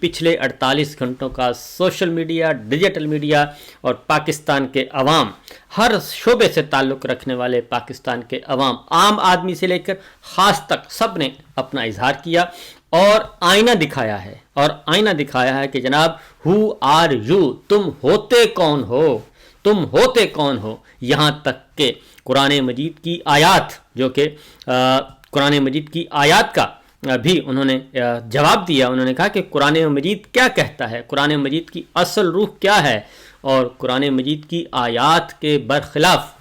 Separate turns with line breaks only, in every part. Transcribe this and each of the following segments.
पिछले 48 घंटों का सोशल मीडिया, डिजिटल मीडिया और पाकिस्तान के अवाम, हर शोबे से ताल्लुक़ रखने वाले पाकिस्तान के अवाम, आम आदमी से लेकर ख़ास तक सब ने अपना इजहार किया और आईना दिखाया है कि जनाब हु आर यू, तुम होते कौन हो, यहाँ तक कि कुरान मजीद की आयत जो कि कुरान मजीद की आयत का भी उन्होंने जवाब दिया। उन्होंने कहा कि कुरान मजीद क्या कहता है, कुरान मजीद की असल रूह क्या है और कुरान मजीद की आयत के बरखिलाफ़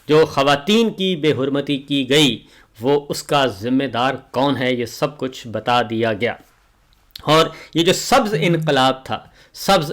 जो ख़वातीन की बेहुरमती की गई वो उसका ज़िम्मेदार कौन है, ये सब कुछ बता दिया गया। और ये जो सब्ज़ इनकलाब था, सब्ज़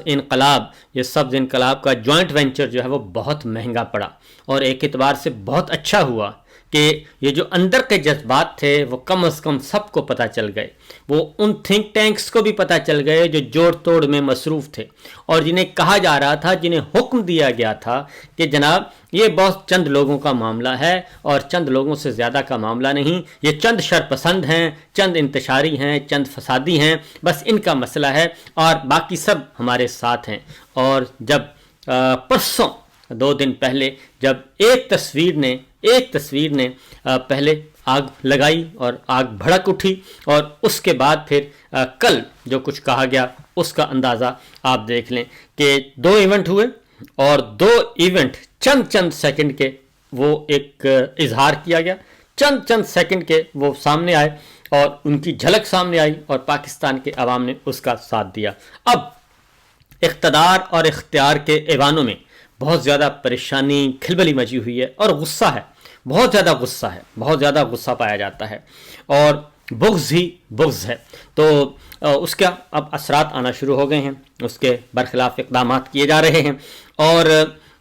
इनकलाब का जॉइंट वेंचर जो है वो बहुत महंगा पड़ा और एक एतबार से बहुत अच्छा हुआ कि ये जो अंदर के जज्बात थे वो कम अज़ कम सबको पता चल गए, वो उन थिंक टैंक्स को भी पता चल गए जो जोड़ तोड़ में मसरूफ़ थे और जिन्हें कहा जा रहा था, जिन्हें हुक्म दिया गया था कि जनाब ये बहुत चंद लोगों का मामला है और चंद लोगों से ज़्यादा का मामला नहीं, ये चंद शरपसंद हैं, चंद इंतशारी हैं, चंद फसादी हैं, बस इनका मसला है और बाकी सब हमारे साथ हैं। और जब परसों 2 दिन पहले जब एक तस्वीर ने पहले आग लगाई और आग भड़क उठी और उसके बाद फिर कल जो कुछ कहा गया उसका अंदाज़ा आप देख लें कि 2 इवेंट हुए और 2 इवेंट चंद सेकंड के वो एक इजहार किया गया, चंद सेकंड के वो सामने आए और उनकी झलक सामने आई और पाकिस्तान के अवाम ने उसका साथ दिया। अब इख्तियार और इख्तियार के ऐवानों में बहुत ज़्यादा परेशानी, खिलबली मची हुई है और गुस्सा है, बहुत ज़्यादा गुस्सा पाया जाता है और बुग़्ज़ ही बुग़्ज़ है। तो उसका अब असरात आना शुरू हो गए हैं, उसके बरखिलाफ़ इक़दामात किए जा रहे हैं और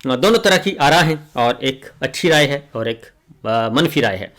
दोनों तरह की आरा हैं और एक अच्छी राय है और एक मनफी राय है।